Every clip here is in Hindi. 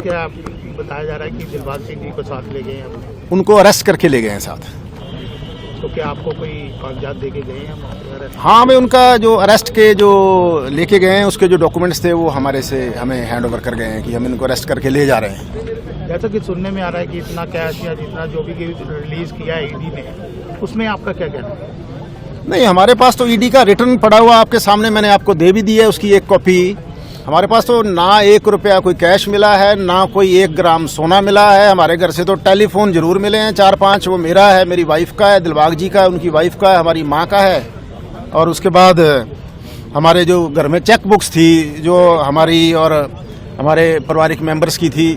क्या बताया जा रहा है कि दिलबाग सिंह जी को साथ ले गए हैं? उनको अरेस्ट करके ले गए हैं साथ। तो क्या आपको कोई कागजात दे के गए हैं? हाँ, हमें उनका जो अरेस्ट के जो लेके गए हैं उसके जो डॉक्यूमेंट्स थे वो हमारे से हमें हैंड ओवर कर गए हैं कि हम इनको अरेस्ट करके ले जा रहे हैं। जैसा कि सुनने में आ रहा है कि इतना कैश या जितना जो भी रिलीज किया है ईडी ने, उसमें आपका क्या कहना है? नहीं, हमारे पास तो ईडी का रिटर्न पड़ा हुआ आपके सामने, मैंने आपको दे भी दी है उसकी एक कॉपी। हमारे पास तो ना 1 रुपया कोई कैश मिला है, ना कोई 1 ग्राम सोना मिला है। हमारे घर से तो टेलीफोन जरूर मिले हैं 4-5, वो मेरा है, मेरी वाइफ का है, दिलबाग जी का है, उनकी वाइफ का है, हमारी माँ का है। और उसके बाद हमारे जो घर में चेक बुक्स थी जो हमारी और हमारे पारिवारिक मेंबर्स की थी,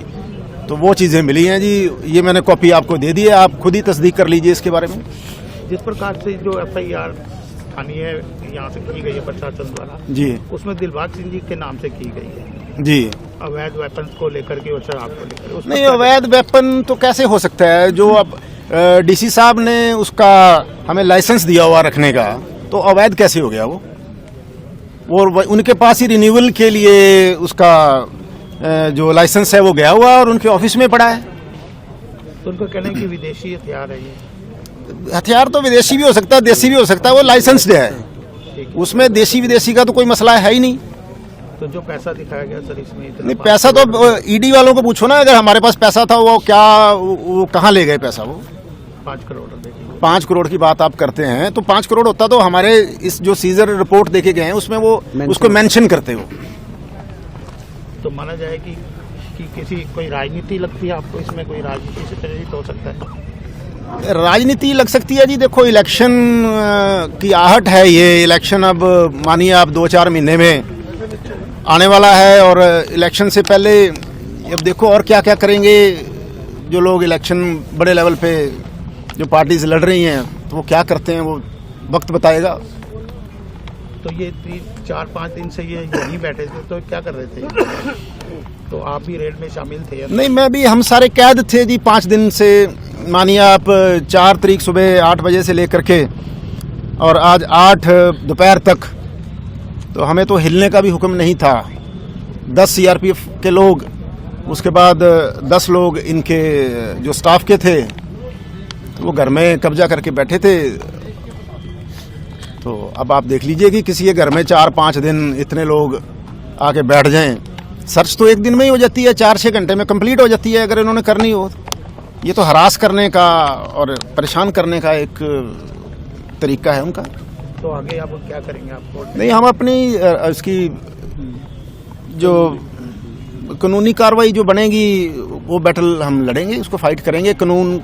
तो वो चीज़ें मिली हैं जी। ये मैंने कॉपी आपको दे दी है, आप खुद ही तस्दीक कर लीजिए इसके बारे में। जिस प्रकार से जो FIR स्थानीय यहाँ से की गई है प्रशासन द्वारा जी, उसमें दिलबाग सिंह जी के नाम से की गई है जी। अवैध वेपन्स को लेकर के और शराब को लेकर। नहीं, अवैध वेपन तो कैसे हो सकता है? जो अब DC साहब ने उसका हमें लाइसेंस दिया हुआ रखने का, तो अवैध कैसे हो गया वो उनके पास ही रिन्यूअल के लिए उसका जो लाइसेंस है वो गया हुआ और उनके ऑफिस में पड़ा है। तो उनको कहना है कि विदेशी हथियार है ये। हथियार तो विदेशी भी हो सकता है, देसी भी हो सकता है, वो लाइसेंस्ड है, उसमें देसी विदेशी का तो कोई मसला है ही नहीं। तो जो पैसा दिखाया गया सर इसमें नहीं, पैसा तो ईडी वालों को पूछो ना, अगर हमारे पास पैसा था वो कहाँ ले गए पैसा? वो 5 करोड़ 5 करोड़ की बात आप करते हैं, तो 5 करोड़ होता तो हमारे इस जो सीजर रिपोर्ट देके गए हैं उसमें वो उसको मेंशन करते हो। तो माना जाए कि किसी कोई राजनीति लगती है आपको, इसमें कोई राजनीति से प्रेरित हो सकता है? राजनीति लग सकती है जी। देखो, इलेक्शन की आहट है, ये इलेक्शन अब मानिए आप 2-4 महीने में आने वाला है, और इलेक्शन से पहले अब देखो और क्या क्या करेंगे जो लोग इलेक्शन बड़े लेवल पे जो पार्टीज लड़ रही हैं, तो वो क्या करते हैं वो वक्त बताएगा। तो ये 4-5 दिन से ये यहीं बैठे थे, तो क्या कर रहे थे? तो आप भी रेड में शामिल थे? नहीं, मैं भी, हम सारे कैद थे जी 5 दिन से। मानिए आप 4 तारीख सुबह 8 बजे से लेकर के और आज 8 दोपहर तक, तो हमें तो हिलने का भी हुक्म नहीं था। 10 CRPF के लोग, उसके बाद 10 लोग इनके जो स्टाफ के थे, तो वो घर में कब्जा करके बैठे थे। तो अब आप देख लीजिए कि किसी के घर में 4-5 दिन इतने लोग आके बैठ जाएं। सर्च तो 1 दिन में ही हो जाती है, 4-6 घंटे में कंप्लीट हो जाती है अगर इन्होंने करनी हो। ये तो हरास करने का और परेशान करने का एक तरीका है उनका। तो आगे आप क्या करेंगे? आपको नहीं, हम अपनी इसकी जो कानूनी कार्रवाई जो बनेगी वो बैटल हम लड़ेंगे, उसको फाइट करेंगे, कानून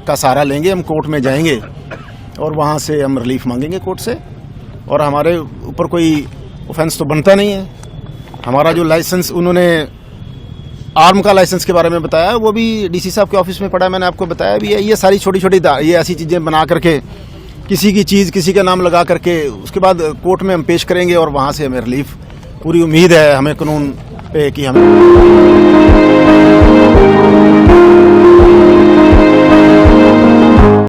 का सहारा लेंगे, हम कोर्ट में जाएंगे और वहाँ से हम रिलीफ मांगेंगे कोर्ट से। और हमारे ऊपर कोई ऑफेंस तो बनता नहीं है। हमारा जो लाइसेंस, उन्होंने आर्म का लाइसेंस के बारे में बताया, वो भी DC साहब के ऑफिस में पड़ा है, मैंने आपको बताया भी है। ये सारी छोटी छोटी ये ऐसी चीज़ें बना करके किसी की चीज़ किसी का नाम लगा करके उसके बाद कोर्ट में हम पेश करेंगे और वहाँ से हमें रिलीफ, पूरी उम्मीद है हमें कानून पे कि हमें